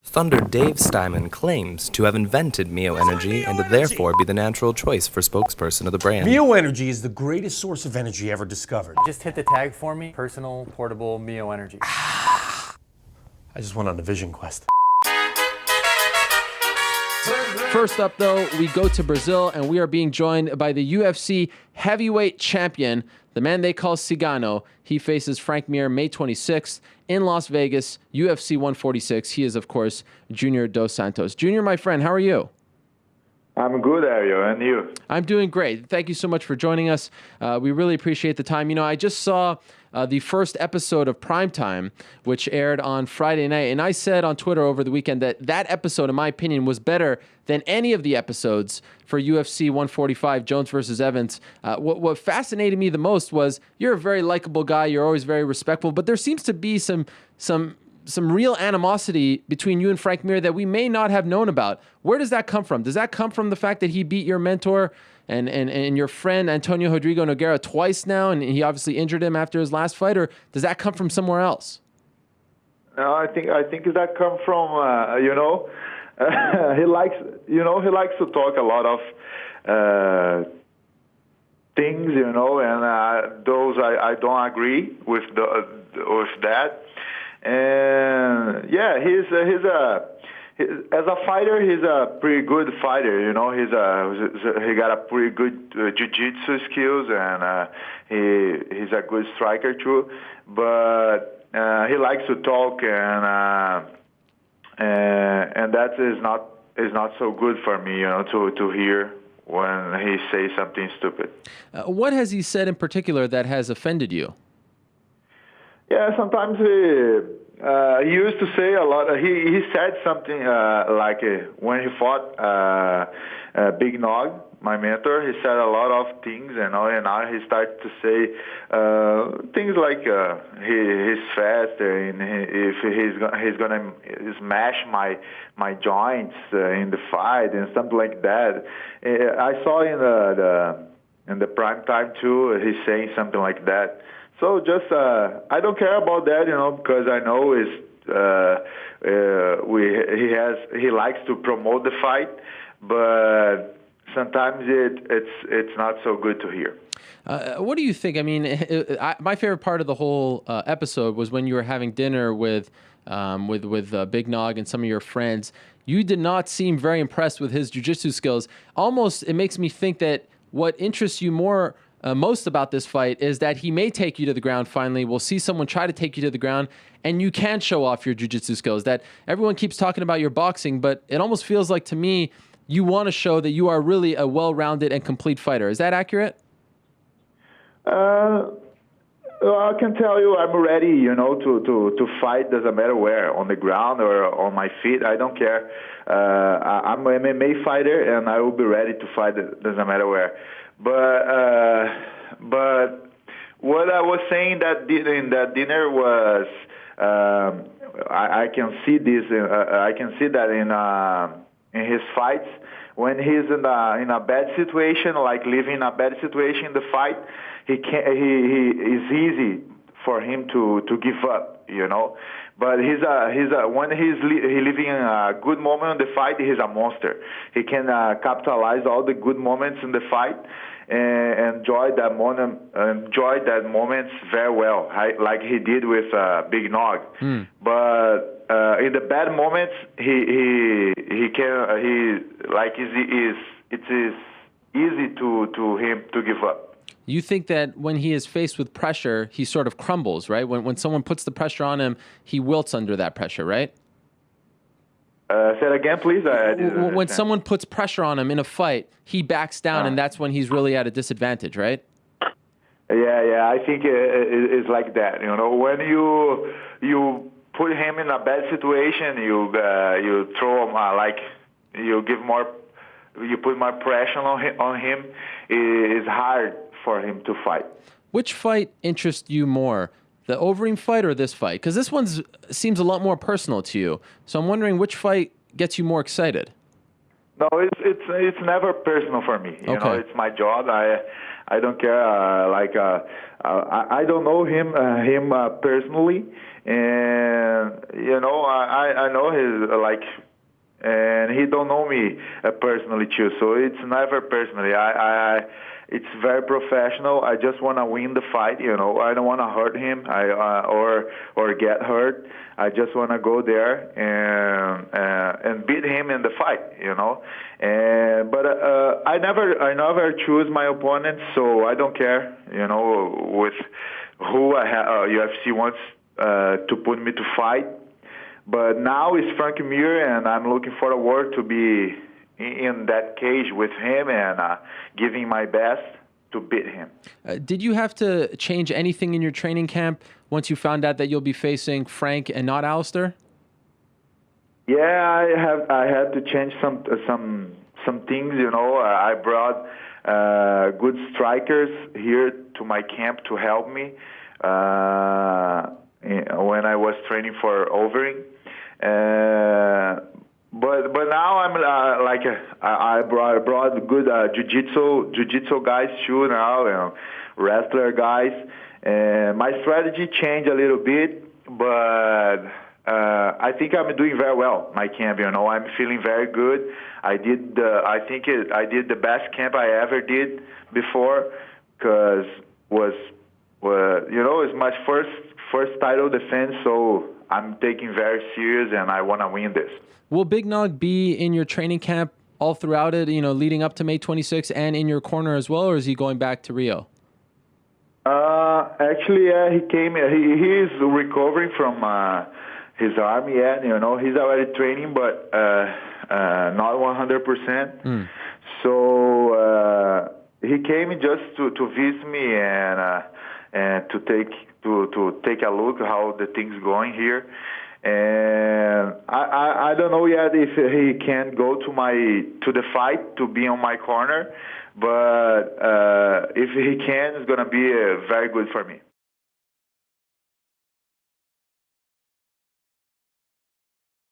Thunder Dave Steinman claims to have invented Mio Energy and to therefore be the natural choice for spokesperson of the brand. Mio Energy is the greatest source of energy ever discovered. Just hit the tag for me. Personal, portable, Mio Energy. I just went on a vision quest. First up, though, we go to Brazil, and we are being joined by the UFC heavyweight champion, the man they call Cigano. He faces Frank Mir May 26th in Las Vegas, UFC 146. He is, of course, Junior Dos Santos. Junior, my friend, how are you? I'm good, Ariel, and you? I'm doing great. Thank you so much for joining us. We really appreciate the time. You know, I just saw the first episode of Primetime, which aired on Friday night, and I said on Twitter over the weekend that that episode, in my opinion, was better than any of the episodes for UFC 145, Jones versus Evans. What fascinated me the most was you're a very likable guy. You're always very respectful, but there seems to be some real animosity between you and Frank Mir that we may not have known about. Where does that come from? Does that come from the fact that he beat your mentor and your friend Antonio Rodrigo Nogueira twice now, and he obviously injured him after his last fight, or does that come from somewhere else? No, I think that comes from he likes to talk a lot of things, and those I don't agree with that. And yeah, as a fighter, he's a pretty good fighter. He got a pretty good jiu-jitsu skills, and he's a good striker too. But he likes to talk, and that is not so good for me, to hear when he says something stupid. What has he said in particular that has offended you? Yeah, sometimes he used to say a lot. He said something like when he fought Big Nog, my mentor. He said a lot of things, and now he started to say things like he's faster, and he's gonna smash my joints in the fight and something like that. I saw in the prime time too. He's saying something like that. So just I don't care about that, because I know he likes to promote the fight, but sometimes it's not so good to hear. What do you think? I mean, my favorite part of the whole episode was when you were having dinner with Big Nog and some of your friends. You did not seem very impressed with his jiu-jitsu skills. Almost, it makes me think that what interests you most about this fight is that he may take you to the ground finally. We'll see someone try to take you to the ground, and you can show off your jiu-jitsu skills. That everyone keeps talking about your boxing, but it almost feels like to me you want to show that you are really a well-rounded and complete fighter. Is that accurate? Well, I can tell you I'm ready, to fight. Doesn't matter where, on the ground or on my feet. I don't care. I'm an MMA fighter, and I will be ready to fight. Doesn't matter where. But what I was saying in that dinner was I can see this. I can see that in his fights when he's in a bad situation, like living in a bad situation in the fight. He it's easy for him to give up, But when he's living in a good moment in the fight, he's a monster. He can capitalize all the good moments in the fight and enjoy that moments very well, like he did with Big Nog. But in the bad moments, it is easy to him to give up. You think that when he is faced with pressure, he sort of crumbles, right? When someone puts the pressure on him, he wilts under that pressure, right? Say it again, please. When someone puts pressure on him in a fight, he backs down, and that's when he's really at a disadvantage, right? Yeah, I think it's like that. When you put him in a bad situation, you throw him you put more pressure on him. It's hard for him to fight. Which fight interests you more, the Overeem fight or this fight? Because this one seems a lot more personal to you. So I'm wondering which fight gets you more excited. No, it's never personal for me. You know, Okay. it's my job. I don't care. I don't know him personally, and you know I know his and he don't know me personally too. So it's never personally. It's very professional. I just want to win the fight. You know, I don't want to hurt him. Or get hurt. I just want to go there and beat him in the fight. You know, but I never choose my opponents, so I don't care. You know, with who UFC wants to put me to fight. But now it's Frank Mir, and I'm looking forward to be in that cage with him and giving my best to beat him. Did you have to change anything in your training camp once you found out that you'll be facing Frank and not Alistair? Yeah, I had to change some things. You know, I brought good strikers here to my camp to help me when I was training for Overing. But now I'm I brought good jiu-jitsu guys too now, you know, wrestler guys. And my strategy changed a little bit, but I think I'm doing very well. My camp, you know, I'm feeling very good. I did the best camp I ever did before, because it's my first title defense, so I'm taking very serious, and I want to win this. Will Big Nog be in your training camp all throughout it, you know, leading up to May 26th and in your corner as well, or is he going back to Rio? Actually, he came. He is recovering from his army yet. You know, he's already training, but not 100%. So he came just to visit me and to take a look how the things going here. And I don't know yet if he can go to the fight to be on my corner, but if he can, it's gonna be very good for me.